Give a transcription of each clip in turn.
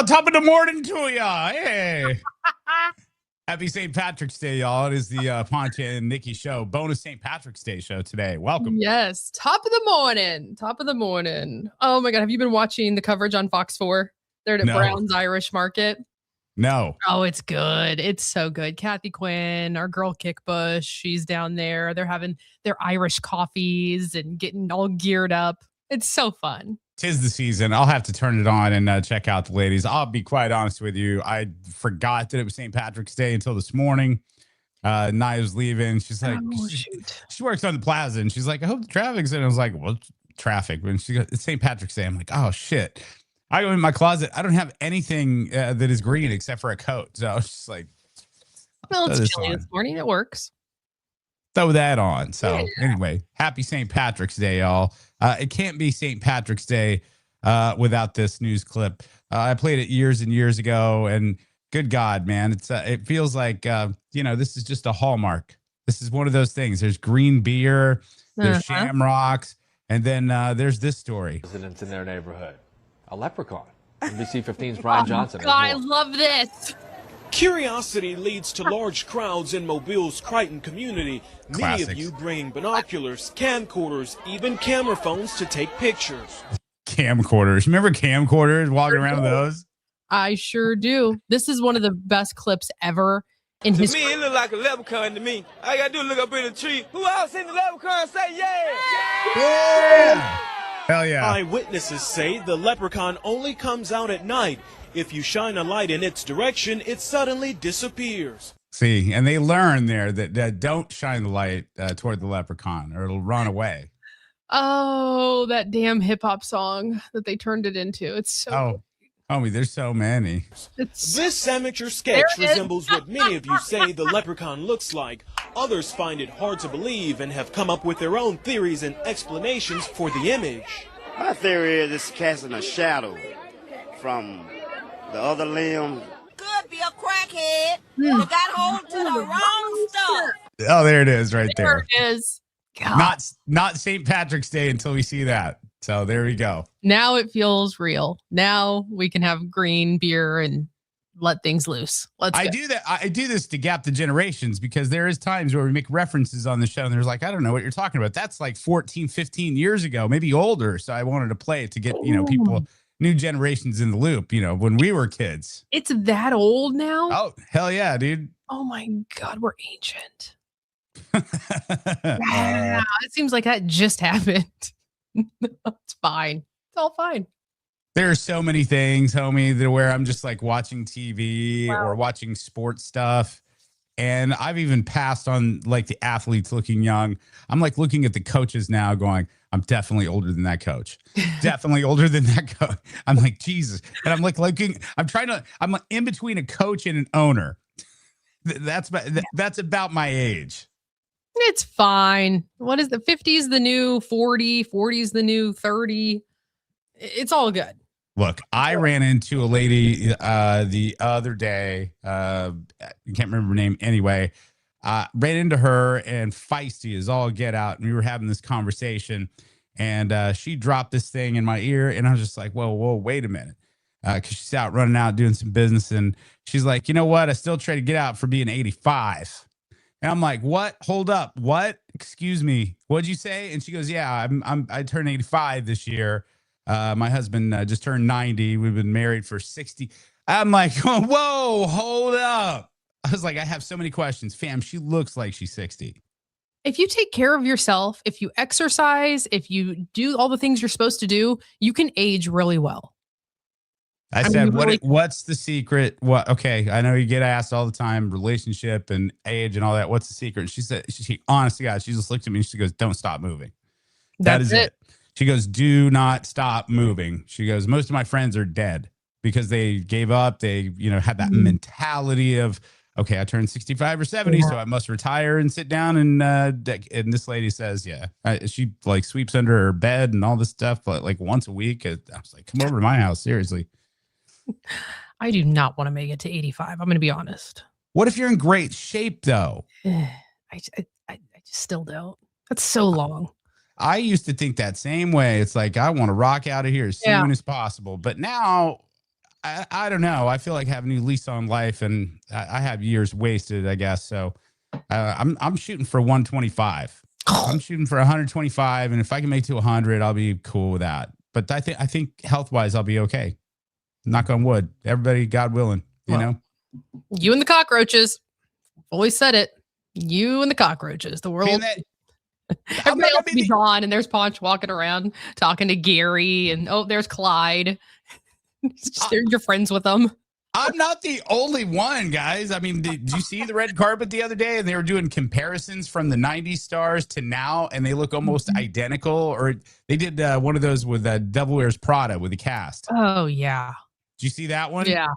Top of the morning to ya. Hey. Happy St. Patrick's Day, y'all. It is the Ponch and Nikki show. Bonus St. Patrick's Day show today. Welcome. Yes. Top of the morning. Top of the morning. Oh my God. Have you been watching the coverage on Fox 4? They're at Brown's Irish Market. No. Oh, it's good. It's so good. Kathy Quinn, our girl Kickbush, she's down there. They're having their Irish coffees and getting all geared up. It's so fun. 'Tis the season. I'll have to turn it on and check out the ladies. I'll be quite honest with you. I forgot that it was St. Patrick's Day until this morning. Nia was leaving. She's like, she works on the plaza, and she's like, I hope the traffic's in. I was like, well, traffic. When she goes, it's St. Patrick's Day. I'm like, oh shit. I go in my closet. I don't have anything that is green except for a coat. So I was just like, well, it's chilly this morning. It works. Throw that on. So anyway, happy St. Patrick's Day, y'all. It can't be St. Patrick's Day without this news clip. I played it years and years ago, and good God, man, it feels like this is just a hallmark. This is one of those things. There's green beer, there's shamrocks, and then there's this story. Residents in their neighborhood, a leprechaun. NBC 15's Brian Johnson. God, I love this. Curiosity leads to large crowds in Mobile's Crichton community. Many of you bringing binoculars, camcorders, even camera phones to take pictures. Camcorders. Remember camcorders, walking around with those? I sure do. This is one of the best clips ever in to me, it look like a leprechaun to me. All I gotta do is look up in the tree. Who else seen the leprechaun say yeah? Hell yeah. Eyewitnesses say the leprechaun only comes out at night. If you shine a light in its direction, it suddenly disappears. See, and they learn there that don't shine the light toward the leprechaun or it'll run away. Oh, that damn hip hop song that they turned it into. It's so homie, there's so many. This amateur sketch resembles what many of you say the leprechaun looks like. Others find it hard to believe and have come up with their own theories and explanations for the image. My theory is it's casting a shadow from the other limb. Could be a crackhead that got hold to the wrong stuff. Oh, there it is right there. There it is. God. Not St. Patrick's Day until we see that. So there we go. Now it feels real. Now we can have green beer and let things loose. I do this to gap the generations because there is times where we make references on the show and there's like, I don't know what you're talking about. That's like 14, 15 years ago, maybe older. So I wanted to play it to get, people, new generations in the loop, when we were kids. It's that old now? Oh, hell yeah, dude. Oh my God, we're ancient. It seems like that just happened. It's fine. It's all fine. There are so many things, homie, where I'm just like watching TV or watching sports stuff. And I've even passed on like the athletes looking young. I'm like looking at the coaches now going, I'm definitely older than that coach. Definitely older than that coach. I'm like, Jesus. And I'm like looking, I'm in between a coach and an owner. That's about my age. It's fine. What is the 50s the new 40, 40s the new 30? It's all good. Look, I ran into a lady the other day. I can't remember her name anyway. Ran into her and feisty as all get out. And we were having this conversation and she dropped this thing in my ear. And I was just like, whoa, wait a minute. Because she's out running out doing some business. And she's like, you know what? I still try to get out for being 85. And I'm like, what? Hold up. What? Excuse me. What'd you say? And she goes, yeah, I turned 85 this year. My husband just turned 90. We've been married for 60. I'm like, whoa, hold up. I was like, I have so many questions. Fam, she looks like she's 60. If you take care of yourself, if you exercise, if you do all the things you're supposed to do, you can age really well. I said, what's the secret? Okay, I know you get asked all the time, relationship and age and all that. What's the secret? She said, she honest to God, she just looked at me and she goes, don't stop moving. That is it. She goes, do not stop moving. She goes, most of my friends are dead because they gave up. They, had that mentality of, okay, I turned 65 or 70, so I must retire and sit down. And this lady says, she like sweeps under her bed and all this stuff, but like once a week. I was like, come over to my house. Seriously. I do not want to make it to 85. I'm going to be honest. What if you're in great shape though? I just still don't. That's so long. I used to think that same way. It's like, I want to rock out of here as soon as possible. But now I don't know. I feel like I have a new lease on life, and I have years wasted, I guess. So I'm shooting for 125. I'm shooting for 125, and if I can make it to 100, I'll be cool with that. But I think health wise, I'll be okay. Knock on wood. Everybody, God willing, you know. You and the cockroaches. Always said it. You and the cockroaches. The world. Everybody else be gone, and there's Ponch walking around talking to Gary, and there's Clyde. You're friends with them. I'm not the only one, guys. I mean, did you see the red carpet the other day? And they were doing comparisons from the 90s stars to now, and they look almost identical. Or they did one of those with Devil Wears Prada with the cast. Oh, yeah. Did you see that one? Yeah.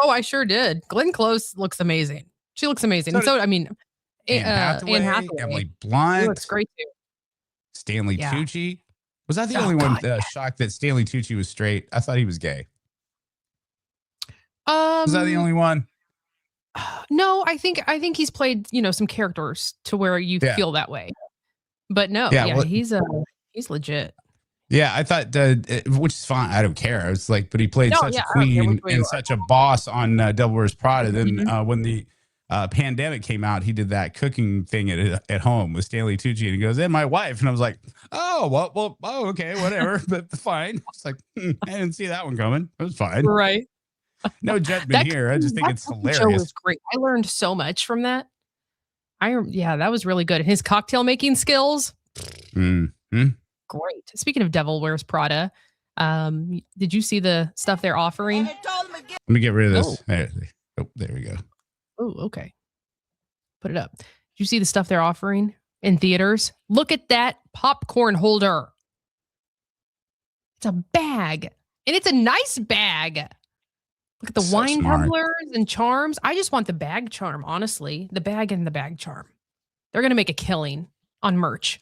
Oh, I sure did. Glenn Close looks amazing. She looks amazing. So I mean, Anne Hathaway, Emily Blunt. She looks great, too. Stanley Tucci. Was that the only one shocked that Stanley Tucci was straight? I thought he was gay. Was that the only one? No, I think he's played, some characters to where you feel that way. But no, he's legit. Yeah, I thought, which is fine. I don't care. It's like, but he played such a queen and such a boss on Devil Wears Prada. Then when the pandemic came out, he did that cooking thing at home with Stanley Tucci, and he goes, "And my wife," and I was like, "Oh, well, okay, whatever, but fine." It's like I didn't see that one coming. It was fine, right? No judgment here. I just think it's hilarious. Show was great. I learned so much from that. That was really good. His cocktail making skills. Mm-hmm. Great. Speaking of Devil Wears Prada, did you see the stuff they're offering? Let me get rid of this. There we go. Oh, okay. Put it up. Did you see the stuff they're offering in theaters? Look at that popcorn holder. It's a bag, and it's a nice bag. Look at the wine tumblers and charms. I just want the bag charm, honestly. The bag and the bag charm. They're going to make a killing on merch.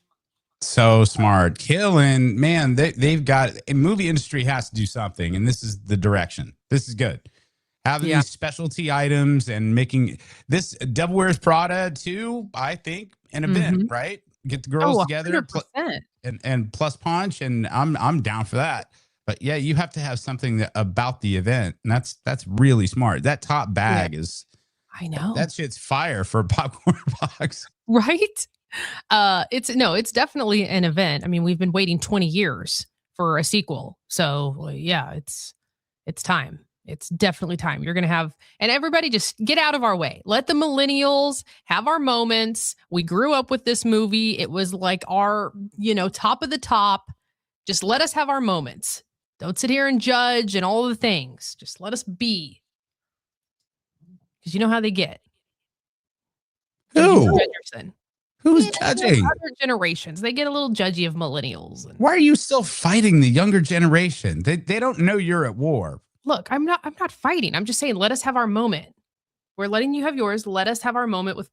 So smart. Killing, man, they've got, a movie industry has to do something, and this is the direction. This is good. Having these specialty items and making this Devil Wears Prada too, I think, an event, right? Get the girls together and plus Ponch, and I'm down for that. But yeah, you have to have something about the event, and that's really smart. That top bag is, I know, that shit's fire for a popcorn box, right? It's definitely an event. I mean, we've been waiting 20 years for a sequel, so yeah, it's time. It's definitely time. You're gonna have, and everybody just get out of our way. Let the millennials have our moments. We grew up with this movie. It was like our, top of the top. Just let us have our moments. Don't sit here and judge and all the things. Just let us be. Because you know how they get. Who? Anderson. Who's judging? Other generations. They get a little judgy of millennials. Why are you still fighting the younger generation? They don't know you're at war. Look, I'm not fighting. I'm just saying, let us have our moment. We're letting you have yours. Let us have our moment with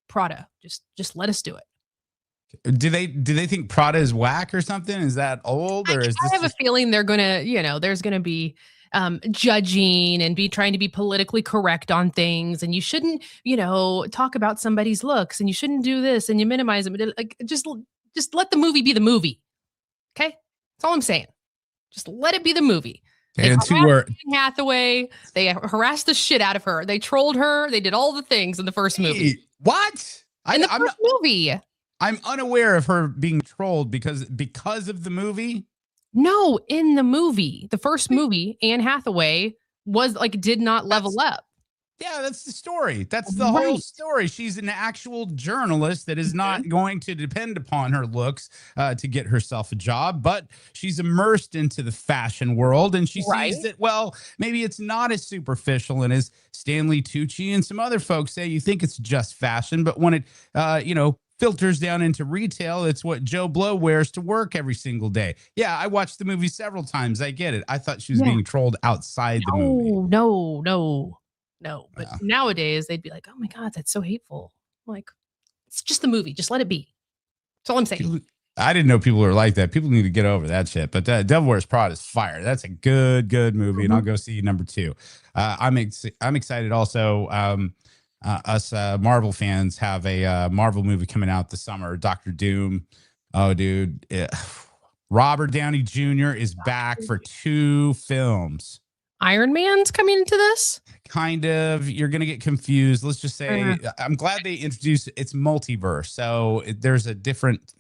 Prada. Just let us do it. Do they think Prada is whack or something? Is that old, or is this? I have a feeling they're gonna, there's gonna be judging and be trying to be politically correct on things, and you shouldn't, talk about somebody's looks, and you shouldn't do this, and you minimize them. Like, just let the movie be the movie. Okay, that's all I'm saying. Just let it be the movie. And Anne Hathaway, they harassed the shit out of her. They trolled her. They did all the things in the first movie. What? In the first movie. I'm unaware of her being trolled because of the movie. No, in the movie, the first movie, Anne Hathaway was did not level up. Yeah, that's the story. That's the whole story. She's an actual journalist that is not going to depend upon her looks to get herself a job, but she's immersed into the fashion world, and she sees that, well, maybe it's not as superficial, and as Stanley Tucci and some other folks say, you think it's just fashion, but when it, filters down into retail, it's what Joe Blow wears to work every single day. Yeah, I watched the movie several times. I get it. I thought she was being trolled outside the movie. No. But nowadays they'd be like, "Oh my God, that's so hateful." I'm like, it's just the movie. Just let it be. That's all I'm saying. I didn't know people were like that. People need to get over that shit. But Devil Wears Prada is fire. That's a good movie, and I'll go see number 2. I'm excited also. Us Marvel fans have a Marvel movie coming out this summer, Doctor Doom. Oh, dude. Robert Downey Jr. is back for 2 films. Iron Man's coming into this? Kind of. You're going to get confused. Let's just say I'm glad they introduced it's multiverse. So there's a different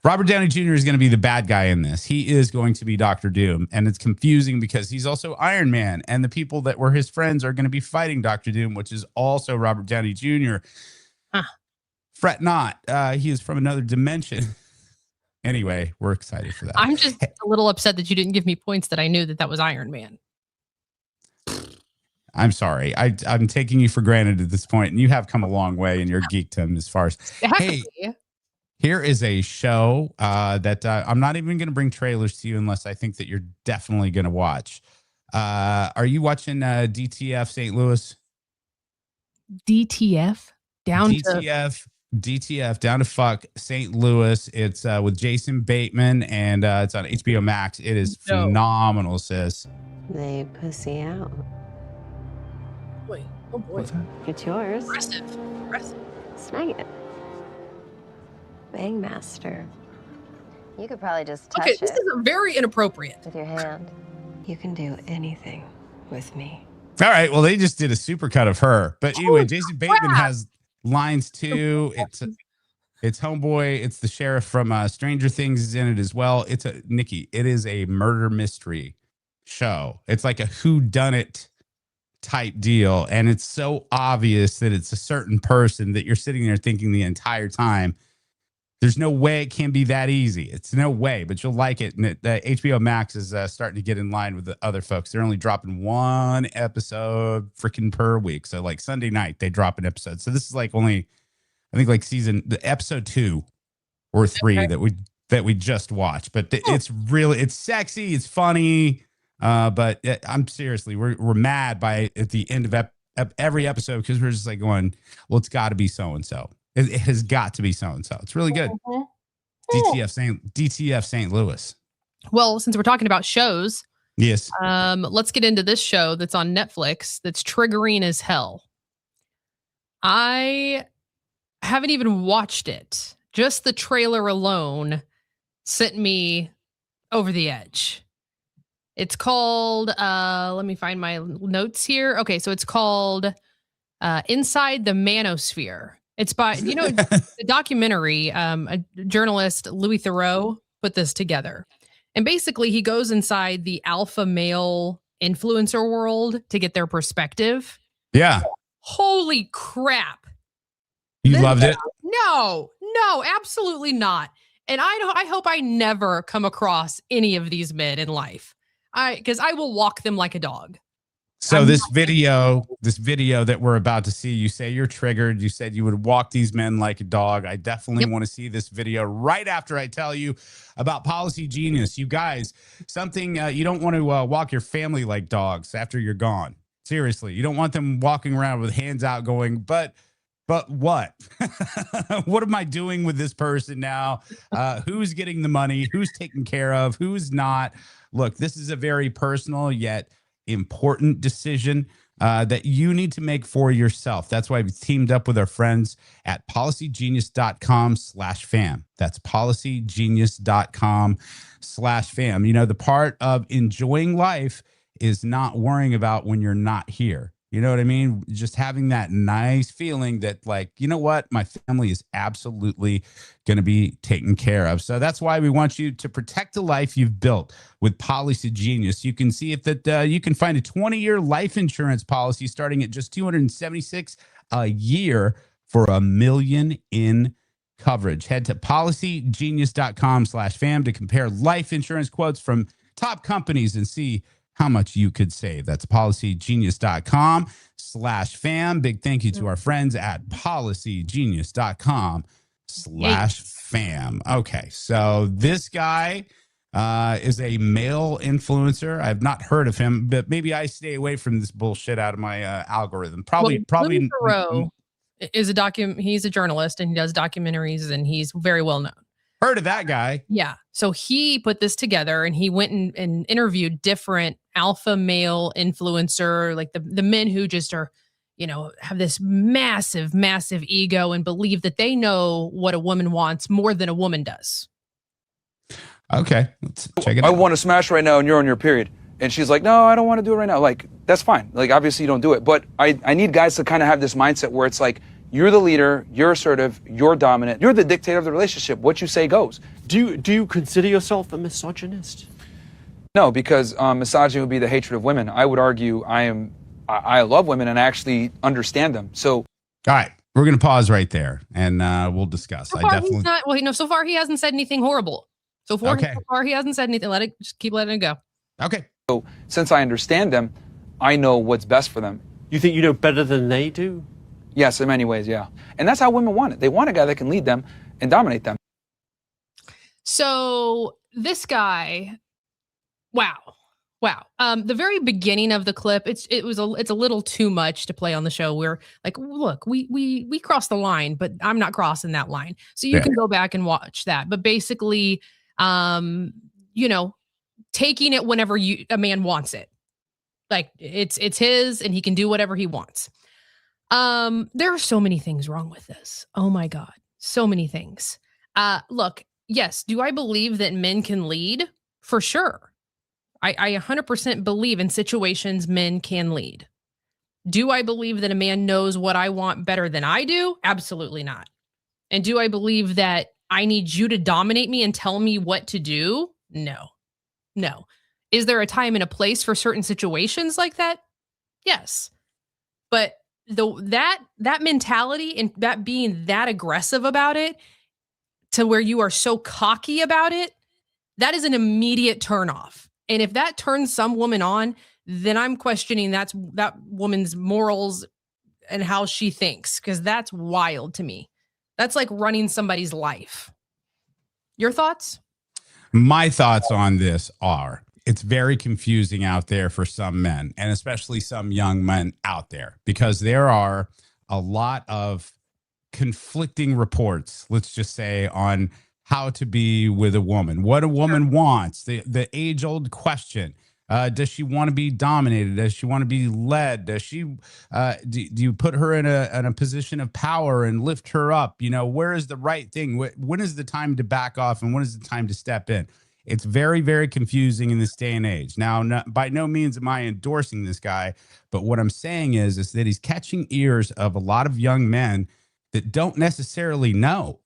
Robert Downey Jr. is going to be the bad guy in this. He is going to be Doctor Doom, and it's confusing because he's also Iron Man, and the people that were his friends are going to be fighting Doctor Doom, which is also Robert Downey Jr. Fret not. He is from another dimension. Anyway, we're excited for that. I'm just a little upset that you didn't give me points that I knew that was Iron Man. I'm sorry. I'm taking you for granted at this point, and you have come a long way in your geekdom as far as, hey, here is a show that I'm not even going to bring trailers to you unless I think that you're definitely going to watch. Are you watching DTF St. Louis? DTF? DTF Down to Fuck St. Louis. It's with Jason Bateman, and it's on HBO Max. It is phenomenal, sis. They pussy out. Wait, oh boy. It's yours. Aggressive. Snag it. Bang master. You could probably just touch this is very inappropriate. with your hand. You can do anything with me. All right. Well, they just did a supercut of her. But anyway, Jason Bateman has lines too. It's homeboy. It's the sheriff from Stranger Things is in it as well. It's Nikki. It is a murder mystery show. It's like a whodunit type deal. And it's so obvious that it's a certain person that you're sitting there thinking the entire time, there's no way it can be that easy. It's no way, but you'll like it. And HBO Max is starting to get in line with the other folks. They're only dropping one episode freaking per week. So like Sunday night, they drop an episode. So this is like only, I think like episode 2 or 3 that we just watched. But it's sexy. It's funny. But I'm seriously, we're mad at the end of every episode because we're just like going, well, it's got to be so-and-so. It has got to be so-and-so. It's really good. DTF St. Louis. Well, since we're talking about shows, yes. Let's get into this show that's on Netflix that's triggering as hell. I haven't even watched it. Just the trailer alone sent me over the edge. It's called, let me find my notes here. Okay, so it's called Inside the Manosphere. It's by, the documentary, a journalist, Louis Theroux, put this together. And basically, he goes inside the alpha male influencer world to get their perspective. Yeah. Holy crap. You loved it? No, absolutely not. And I hope I never come across any of these men in life. Because I will walk them like a dog. So this video that we're about to see, you say you're triggered. You said you would walk these men like a dog. I definitely want to see this video right after I tell you about Policy Genius. You guys, something you don't want to walk your family like dogs after you're gone. Seriously, you don't want them walking around with hands out going, but what? What am I doing with this person now? Who's getting the money? Who's taken care of? Who's not? Look, this is a very personal yet important decision that you need to make for yourself. That's why we've teamed up with our friends at policygenius.com/fam. That's policygenius.com/fam. The part of enjoying life is not worrying about when you're not here. You know what I mean? Just having that nice feeling that, like, you know what? My family is absolutely going to be taken care of. So that's why we want you to protect the life you've built with Policy Genius. You can see if you can find a 20-year life insurance policy starting at just $276 a year for $1 million in coverage. Head to policygenius.com/fam to compare life insurance quotes from top companies and see how much you could save. That's policygenius.com/fam. Big thank you to our friends at policygenius.com/fam. Okay, so this guy is a male influencer. I've not heard of him, but maybe I stay away from this bullshit out of my algorithm. Probably. Louis Theroux is he's a journalist and he does documentaries and he's very well known. Heard of that guy. Yeah. So he put this together and he went and interviewed different alpha male influencer, like the men who just are, have this massive, massive ego and believe that they know what a woman wants more than a woman does. Okay. Let's check it out. I want to smash right now and you're on your period. And she's like, no, I don't want to do it right now. Like, that's fine. Like, obviously you don't do it. But I need guys to kind of have this mindset where it's like, you're the leader, you're assertive, you're dominant, you're the dictator of the relationship. What you say goes. Do you consider yourself a misogynist? No, because misogyny would be the hatred of women. I would argue I love women and I actually understand them. So, all right, we're going to pause right there and we'll discuss. So far, he's not, well, so far he hasn't said anything horrible. So far he hasn't said anything. Just keep letting it go. Okay. So since I understand them, I know what's best for them. You think you know better than they do? Yes, in many ways, yeah. And that's how women want it. They want a guy that can lead them and dominate them. So this guy, wow. The very beginning of the clip, it's a little too much to play on the show. We're like, look, we crossed the line, but I'm not crossing that line. So you can go back and watch that. But basically, taking it whenever a man wants it. Like it's his and he can do whatever he wants. There are so many things wrong with this. Oh my God. So many things. Look, yes. Do I believe that men can lead? For sure. I 100% believe in situations men can lead. Do I believe that a man knows what I want better than I do? Absolutely not. And do I believe that I need you to dominate me and tell me what to do? No. Is there a time and a place for certain situations like that? Yes. But that mentality and that being that aggressive about it to where you are so cocky about it, that is an immediate turnoff. And if that turns some woman on, then I'm questioning that woman's morals and how she thinks, because that's wild to me. That's like running somebody's life. Your thoughts? My thoughts on this are it's very confusing out there for some men, and especially some young men out there, because there are a lot of conflicting reports, let's just say, on how to be with a woman, what a woman wants, the age-old question. Does she want to be dominated? Does she want to be led? Does she do you put her in a position of power and lift her up? Where is the right thing? When is the time to back off and when is the time to step in? It's very, very confusing in this day and age. Now, by no means am I endorsing this guy, but what I'm saying is that he's catching ears of a lot of young men that don't necessarily know.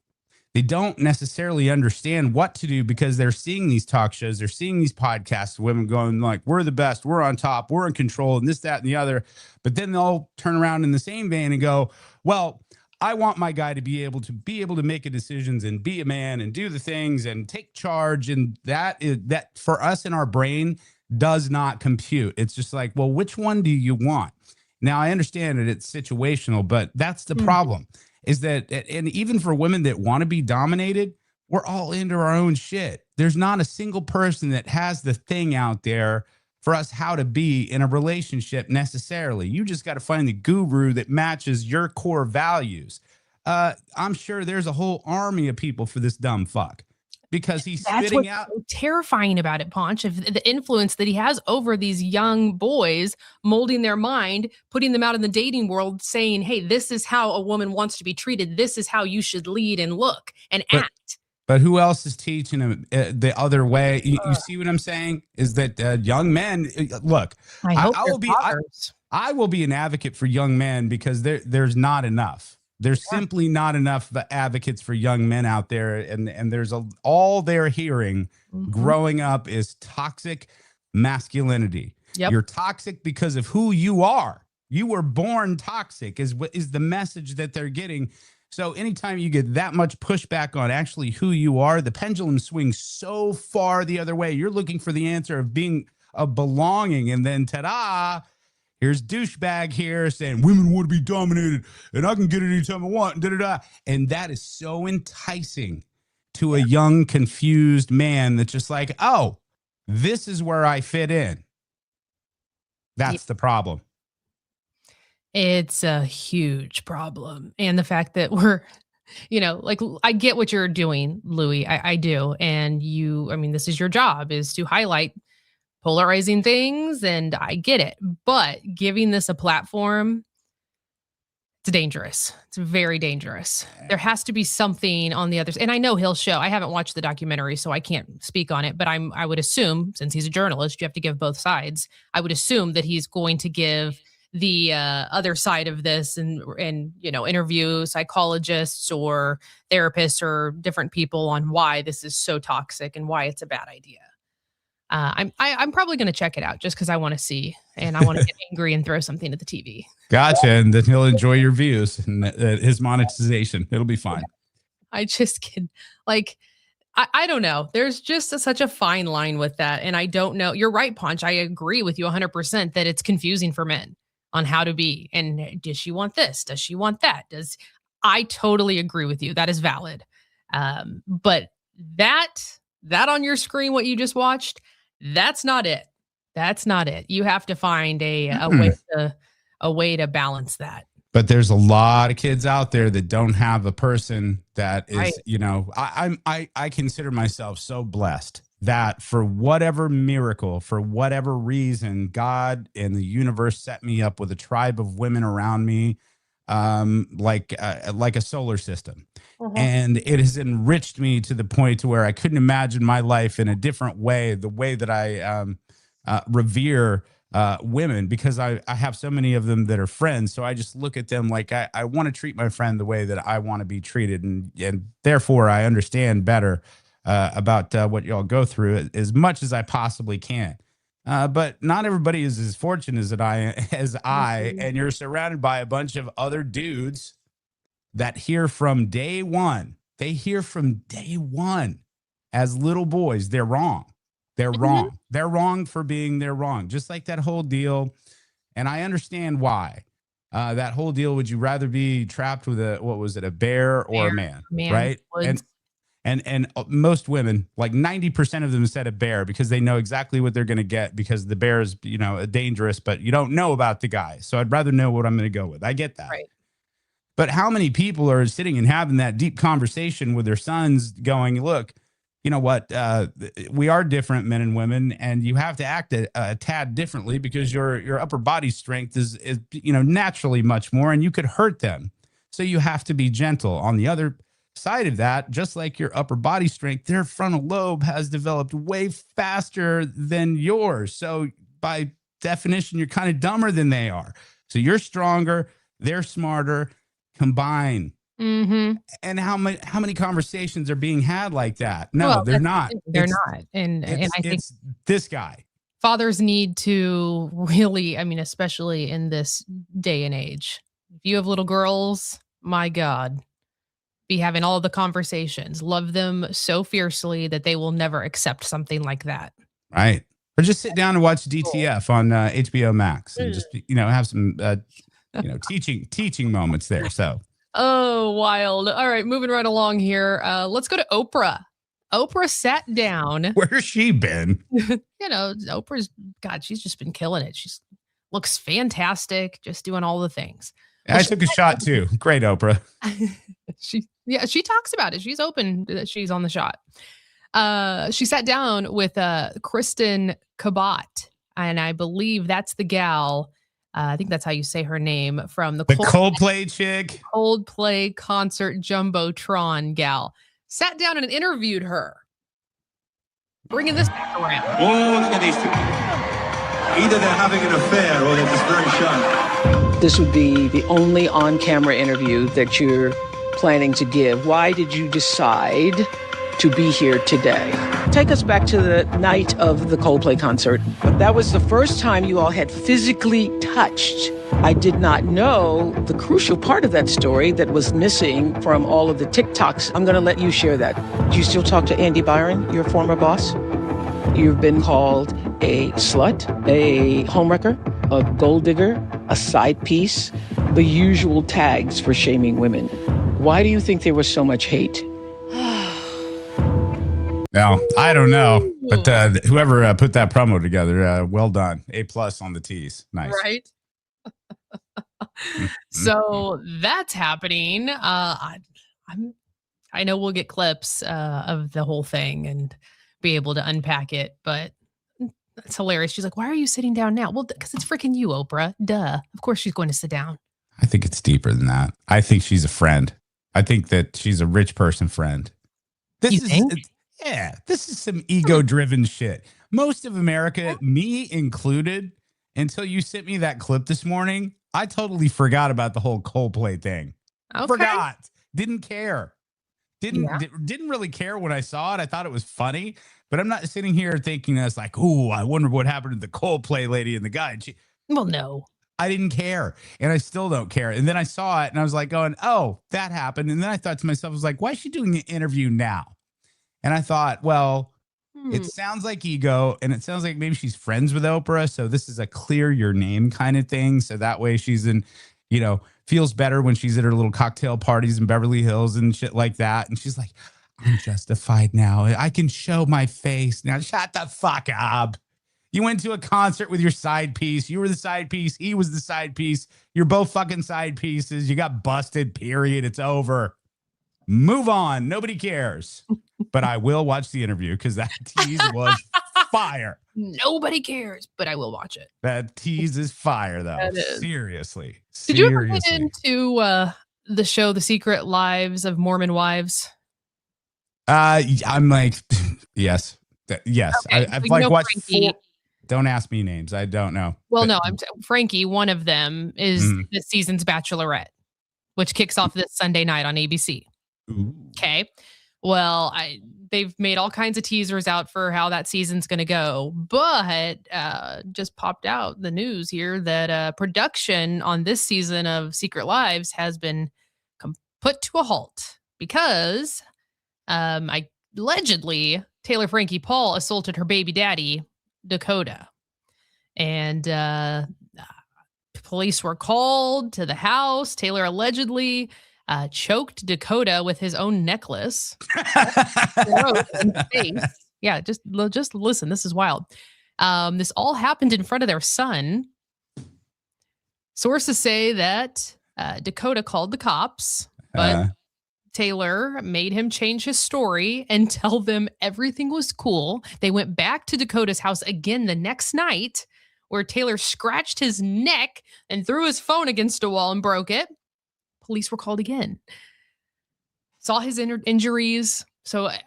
They don't necessarily understand what to do because they're seeing these talk shows, they're seeing these podcasts of women going like, we're the best, we're on top, we're in control, and this, that, and the other. But then they'll turn around in the same vein and go, well, I want my guy to be able to make decisions and be a man and do the things and take charge. And that for us in our brain does not compute. It's just like, well, which one do you want? Now, I understand that it's situational, but that's the problem. Is that, and even for women that want to be dominated, we're all into our own shit. There's not a single person that has the thing out there for us how to be in a relationship necessarily. You just got to find the guru that matches your core values. I'm sure there's a whole army of people for this dumb fuck because he's spitting out. That's what's so terrifying about it, Ponch, of the influence that he has over these young boys, molding their mind, putting them out in the dating world, saying, hey, this is how a woman wants to be treated. This is how you should lead and look and act. But who else is teaching him the other way? You see what I'm saying? Is that young men, look, I will be an advocate for young men because there's not enough. There's simply not enough advocates for young men out there. And there's all they're hearing growing up is toxic masculinity. Yep. You're toxic because of who you are. You were born toxic is the message that they're getting. So anytime you get that much pushback on actually who you are, the pendulum swings so far the other way. You're looking for the answer of belonging. And then ta-da, here's douchebag here saying women want to be dominated and I can get it anytime I want. And that is so enticing to a young, confused man that's just like, oh, this is where I fit in. That's the problem. It's a huge problem. And the fact that we're, like, I get what you're doing, Louis. I do. And this is your job, is to highlight polarizing things. And I get it. But giving this a platform, It's dangerous. It's very dangerous. There has to be something on the others. And I know he'll show. I haven't watched the documentary, so I can't speak on it. But I would assume, since he's a journalist, you have to give both sides. I would assume that he's going to give the other side of this, and interview psychologists or therapists or different people on why this is so toxic and why it's a bad idea. I'm probably going to check it out just because I want to see, and I want to get angry and throw something at the TV. Gotcha. And then he'll enjoy your views and his monetization. It'll be fine. I just can, like, I don't know. There's just such a fine line with that. And I don't know. You're right, Ponch. I agree with you 100% that it's confusing for men on how to be. And does she want this? Does she want that? I totally agree with you. That is valid. But that on your screen, what you just watched, that's not it. That's not it. You have to find a way to balance that. But there's a lot of kids out there that don't have a person that is, right. I consider myself so blessed that for whatever miracle, for whatever reason, God and the universe set me up with a tribe of women around me, like a solar system. And it has enriched me to the point to where I couldn't imagine my life in a different way, the way that I revere women, because I have so many of them that are friends. So I just look at them like I want to treat my friend the way that I want to be treated. And therefore I understand better about what y'all go through as much as I possibly can. But not everybody is as fortunate as I, and you're surrounded by a bunch of other dudes that hear from day one. They hear from day one as little boys. They're wrong. They're wrong. They're wrong for being they're wrong. Just like that whole deal. And I understand why. That whole deal, would you rather be trapped with a bear or a man? Right? And most women, like 90% of them, said a bear because they know exactly what they're going to get, because the bear is, dangerous, but you don't know about the guy. So I'd rather know what I'm going to go with. I get that. Right. But how many people are sitting and having that deep conversation with their sons going, look, you know what? We are different, men and women, and you have to act a tad differently because your upper body strength is naturally much more, and you could hurt them. So you have to be gentle. On the other side of that, just like your upper body strength, their frontal lobe has developed way faster than yours. So by definition, you're kind of dumber than they are. So you're stronger, they're smarter. Combine. And how many conversations are being had like that? No, they're not. They're not. And I think it's this guy. Fathers need to really, especially in this day and age, if you have little girls, my God, be having all the conversations, love them so fiercely that they will never accept something like that. Right. Or just sit down and watch DTF on HBO Max and just, have some, teaching moments there. So, oh, wild. All right, moving right along here. Let's go to Oprah. Oprah sat down. Where's she been? Oprah's, God, she's just been killing it. She's looks fantastic, just doing all the things. I took a shot too. Great, Oprah. She talks about it. She's open that she's on the shot. She sat down with Kristen Kabat, and I believe that's the gal. I think that's how you say her name, from the Coldplay chick. Coldplay concert Jumbotron gal. Sat down and interviewed her. Bringing this back around. Oh, look at these two. Either they're having an affair or they're just very shy. This would be the only on-camera interview that you're planning to give. Why did you decide to be here today? Take us back to the night of the Coldplay concert. That was the first time you all had physically touched. I did not know the crucial part of that story that was missing from all of the TikToks. I'm going to let you share that. Do you still talk to Andy Byron, your former boss? You've been called a slut, a homewrecker, a gold digger, a side piece, the usual tags for shaming women. Why do you think there was so much hate? No, I don't know. But whoever put that promo together, well done. A+ on the T's. Nice. Right? So that's happening. I know we'll get clips of the whole thing and be able to unpack it, but it's hilarious. She's like, why are you sitting down now? Well, because it's freaking you, Oprah. Duh. Of course she's going to sit down. I think it's deeper than that. I think she's a friend. I think that she's a rich person friend. This is some ego-driven shit. Most of America, me included, until you sent me that clip this morning, I totally forgot about the whole Coldplay thing. Okay. Forgot. Didn't care. Didn't really care when I saw it. I thought it was funny, but I'm not sitting here thinking that's like, oh, I wonder what happened to the Coldplay lady and the guy. Well, no. I didn't care, and I still don't care. And then I saw it, and I was like going, oh, that happened. And then I thought to myself, I was like, why is she doing an interview now? And I thought, well, it sounds like ego, and it sounds like maybe she's friends with Oprah. So this is a clear your name kind of thing. So that way she's in, feels better when she's at her little cocktail parties in Beverly Hills and shit like that. And she's like, I'm justified now. I can show my face now. Shut the fuck up. You went to a concert with your side piece. You were the side piece. He was the side piece. You're both fucking side pieces. You got busted, period. It's over. Move on. Nobody cares. But I will watch the interview because that tease was fire. Nobody cares, but I will watch it. That tease is fire, though. Seriously. Did you ever get into the show The Secret Lives of Mormon Wives? I'm like, yes. Yes. Okay, I've so like watched Frankie. 4. Don't ask me names. I don't know. Well, But- no, Frankie. One of them is this season's Bachelorette, which kicks off this Sunday night on ABC. Ooh. Okay. Well, they've made all kinds of teasers out for how that season's going to go, but just popped out the news here that production on this season of Secret Lives has been put to a halt because allegedly Taylor Frankie Paul assaulted her baby daddy, Dakota. And police were called to the house. Taylor allegedly choked Dakota with his own necklace. In the face. Yeah, just listen. This is wild. This all happened in front of their son. Sources say that Dakota called the cops, but Taylor made him change his story and tell them everything was cool. They went back to Dakota's house again the next night, where Taylor scratched his neck and threw his phone against a wall and broke it. Police were called again. Saw his injuries. So it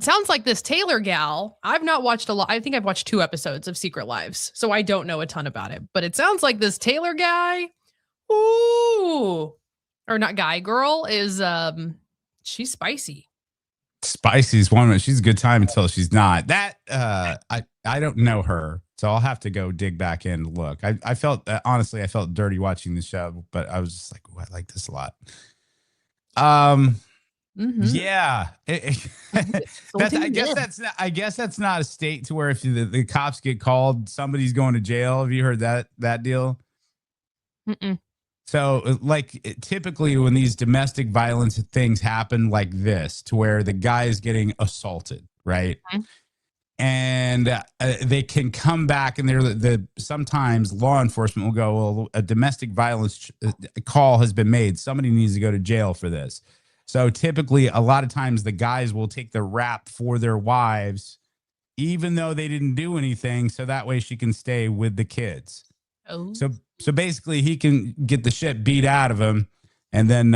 sounds like this Taylor gal, I've not watched a lot. I think I've watched 2 episodes of Secret Lives, so I don't know a ton about it. But it sounds like this Taylor guy, or not guy, girl, is she's spicy. Spicy is one. She's a good time until she's not. That I don't know her, so I'll have to go dig back in and look. I felt honestly, I felt dirty watching the show, but I was just like, oh, I like this a lot. Yeah. I guess that's not a state to where if the cops get called, somebody's going to jail. Have you heard that deal? So, like, typically when these domestic violence things happen like this, to where the guy is getting assaulted, right? And they can come back, and sometimes law enforcement will go, well, a domestic violence call has been made. Somebody needs to go to jail for this. So typically, a lot of times the guys will take the rap for their wives, even though they didn't do anything, so that way she can stay with the kids. Oh. So basically, he can get the shit beat out of him, and then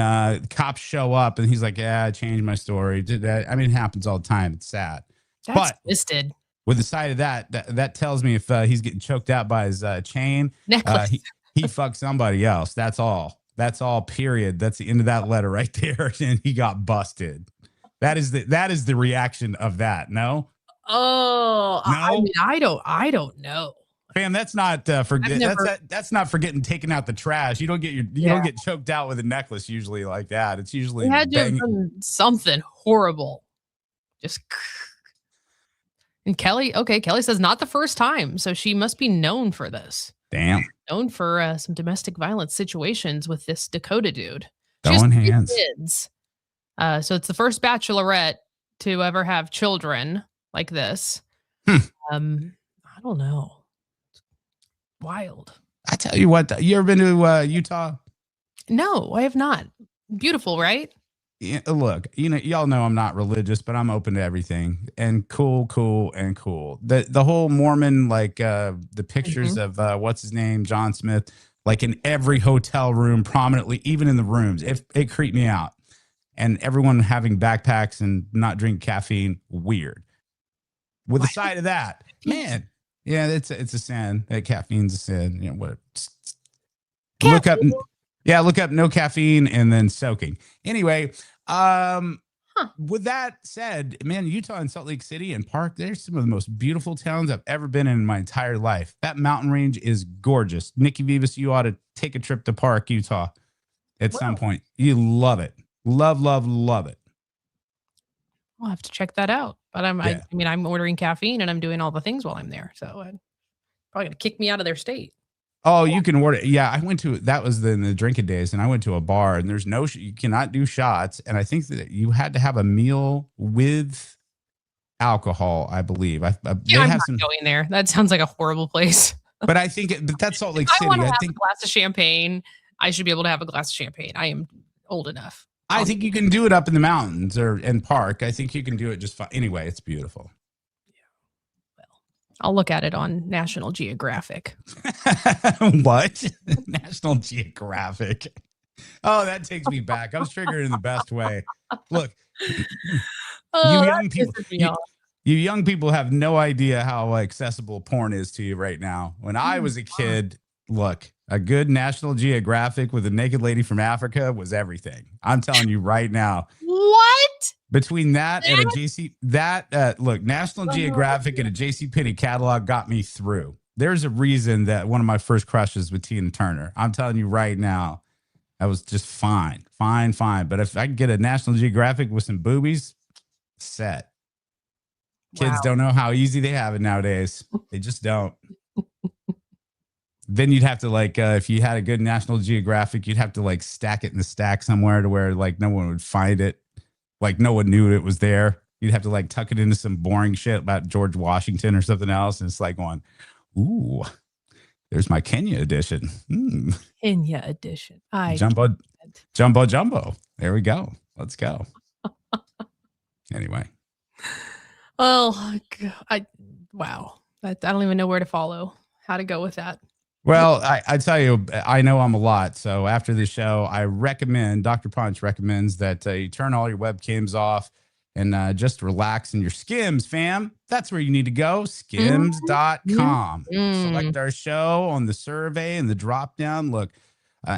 cops show up, and he's like, "Yeah, I changed my story." I mean, it happens all the time. It's sad. That's twisted. With the side of that tells me if he's getting choked out by his chain, necklace, he fucked somebody else. That's all. That's all. Period. That's the end of that letter right there, and he got busted. That is the reaction of that. No. Oh, no? I mean, I don't know. Fam, that's not that's not for getting taken out the trash. You don't get choked out with a necklace usually like that. It's usually He had to have done something horrible. Just and Kelly says not the first time, so she must be known for this. Damn. Known for some domestic violence situations with this Dakota dude. Throwing hands. Kids. So it's the first Bachelorette to ever have children like this. I don't know. Wild. I tell you what, you ever been to Utah? No, I have not. Beautiful, right? Yeah, look, y'all know I'm not religious, but I'm open to everything. And cool. The whole Mormon, like the pictures of what's his name, John Smith, like in every hotel room, prominently, even in the rooms. It creeped me out. And everyone having backpacks and not drink caffeine, weird. With the side of that, man, yeah, it's a sin. Caffeine's a sin. You know what? Look up no caffeine and then soaking. Anyway, with that said, man, Utah and Salt Lake City and Park, they're some of the most beautiful towns I've ever been in my entire life. That mountain range is gorgeous. Nikki Vivas, you ought to take a trip to Park, Utah at some point. You love it. Love it. I'll have to check that out. But I mean, I'm ordering caffeine and I'm doing all the things while I'm there. So I'm probably going to kick me out of their state. Oh, you can order. Yeah, I went to, that was in the drinking days, and I went to a bar and there's you cannot do shots. And I think that you had to have a meal with alcohol, I believe. I'm not going there. That sounds like a horrible place. But I think but that's Salt Lake City. I want to have a glass of champagne. I should be able to have a glass of champagne. I am old enough. I think you can do it up in the mountains or in Park. I think you can do it just fine. Anyway, it's beautiful. I'll look at it on National Geographic. What? National Geographic. Oh, that takes me back. I was triggered in the best way. Look, you young people have no idea how accessible porn is to you right now. When I was a kid, look, a good National Geographic with a naked lady from Africa was everything. I'm telling you right now. What? Between that and a look, National Geographic and a JCPenney catalog got me through. There's a reason that one of my first crushes was Tina Turner. I'm telling you right now, I was just fine. But if I could get a National Geographic with some boobies, set. Kids don't know how easy they have it nowadays. They just don't. Then you'd have to if you had a good National Geographic, you'd have to stack it in the stack somewhere to where no one would find it. No one knew it was there. You'd have to tuck it into some boring shit about George Washington or something else. And it's going, ooh, there's my Kenya edition. Kenya edition. Jumbo. There we go. Let's go. Anyway. Oh, wow. I don't even know where to follow, how to go with that. Well, I tell you, I know I'm a lot. So after the show, I recommend, Dr. Ponch recommends that you turn all your webcams off and just relax in your Skims, fam. That's where you need to go, skims.com. Select our show on the survey and the drop down. Look,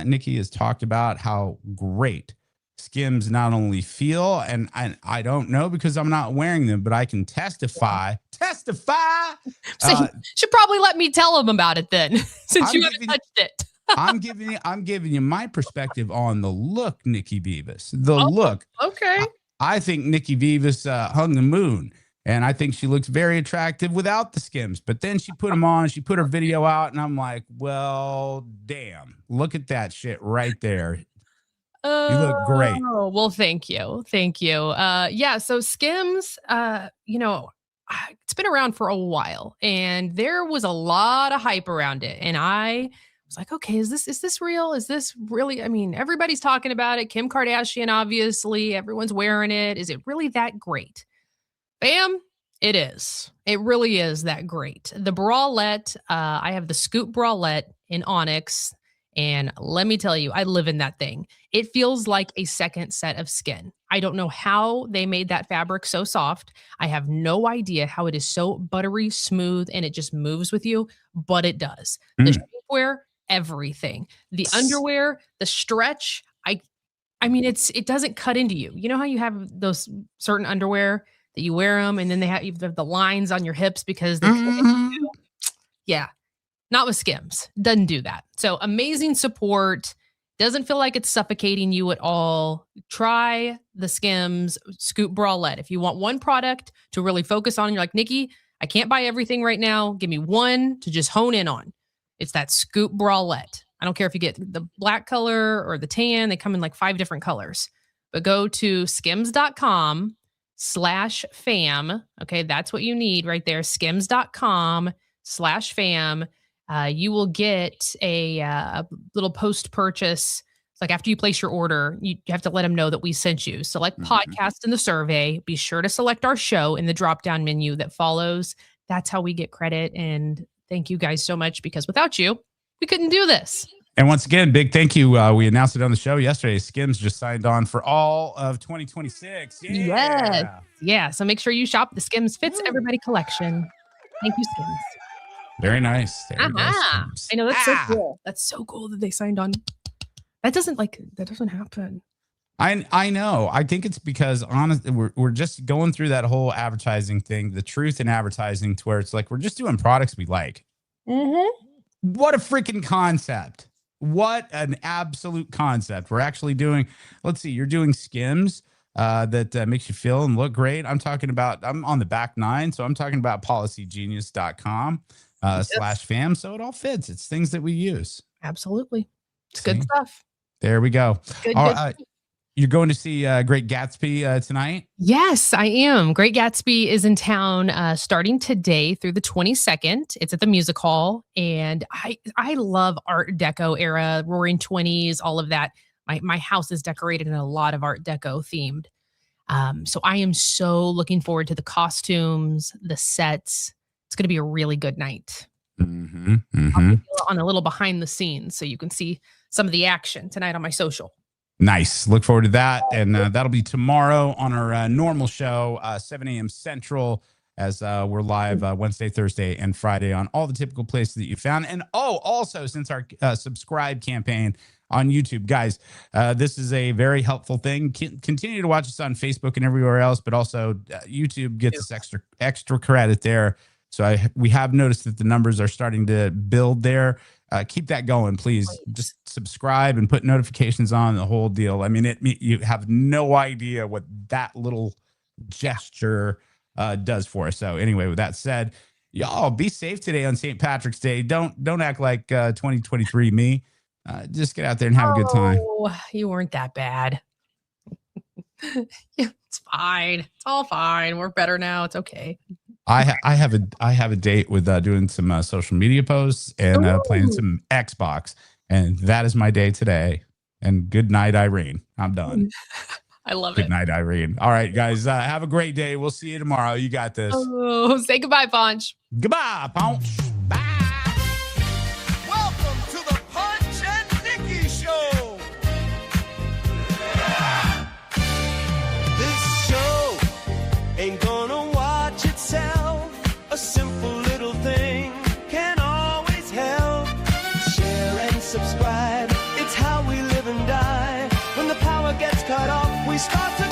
Nikki has talked about how great Skims not only feel, and I don't know because I'm not wearing them, but I can testify. So you should probably let me tell them about it then, since you haven't touched it. I'm giving you my perspective on the look, Nikki Vivas. Look. Okay. I think Nikki Vivas hung the moon, and I think she looks very attractive without the Skims. But then she put them on. She put her video out, and I'm like, well, damn! Look at that shit right there. You look great. Oh, well, thank you. Yeah. So Skims, it's been around for a while, and there was a lot of hype around it, and I was like, okay, is this real? Is this really? I mean, everybody's talking about it. Kim Kardashian, obviously, everyone's wearing it. Is it really that great? Bam, it is. It really is that great. The bralette, I have the Scoop bralette in onyx, and let me tell you, I live in that thing. It feels like a second set of skin. I don't know how they made that fabric so soft. I have no idea how it is so buttery, smooth, and it just moves with you, but it does. The shapewear, everything. The underwear, the stretch, I mean, it doesn't cut into you. You know how you have those certain underwear that you wear them and then you have the lines on your hips because they yeah. Not with Skims. Doesn't do that. So amazing support. Doesn't feel like it's suffocating you at all. Try the Skims Scoop bralette. If you want one product to really focus on, you're like, Nikki, I can't buy everything right now. Give me one to just hone in on. It's that Scoop bralette. I don't care if you get the black color or the tan. They come in 5 different colors. But go to skims.com/fam. Okay, that's what you need right there. Skims.com/fam. You will get a little post-purchase. It's after you place your order, you have to let them know that we sent you. Select podcast in the survey. Be sure to select our show in the drop-down menu that follows. That's how we get credit. And thank you guys so much, because without you, we couldn't do this. And once again, big thank you. We announced it on the show yesterday. Skims just signed on for all of 2026. Yeah. Yes. Yeah. So make sure you shop the Skims Fits Everybody collection. Thank you, Skims. Very nice. There we go, Skims. I know, that's so cool. That's so cool that they signed on. That doesn't happen. I know. I think it's because honestly, we're just going through that whole advertising thing, the truth in advertising, to where it's like we're just doing products we like. What a freaking concept. What an absolute concept. We're actually doing, let's see, you're doing Skims that makes you feel and look great. I'm on the back 9. So I'm talking about policygenius.com /fam. So it all fits. It's things that we use. Absolutely. It's good stuff. There we go. Good. You're going to see Great Gatsby tonight? Yes, I am. Great Gatsby is in town starting today through the 22nd. It's at the Music Hall. And I love Art Deco era, Roaring 20s, all of that. My house is decorated in a lot of Art Deco themed. So I am so looking forward to the costumes, the sets. It's going to be a really good night. I'll be on a little behind the scenes so you can see some of the action tonight on my social. Nice. Look forward to that. And that'll be tomorrow on our normal show, 7 a.m. Central, as we're live Wednesday, Thursday, and Friday on all the typical places that you found. And also, since our subscribe campaign on YouTube, guys, this is a very helpful thing. Continue to watch us on Facebook and everywhere else, but also YouTube gets us extra credit there. So we have noticed that the numbers are starting to build there. Keep that going, please. Just subscribe and put notifications on, the whole deal. I mean, you have no idea what that little gesture does for us. So anyway, with that said, y'all be safe today on St. Patrick's Day. Don't act like 2023 me. Just get out there and have a good time. Oh, you weren't that bad. Yeah, it's fine. It's all fine. We're better now. It's okay. I have a date with doing some social media posts and playing some Xbox, and that is my day today. And good night, Irene. I'm done. I love it. Good night, Irene. All right, guys, have a great day. We'll see you tomorrow. You got this. Oh, say goodbye, Ponch. Goodbye, Ponch. Bye. Welcome to the Ponch and Nikki Show. This show ain't gonna watch itself. A simple little thing can always help. Share and subscribe. It's how we live and die. When the power gets cut off, we start to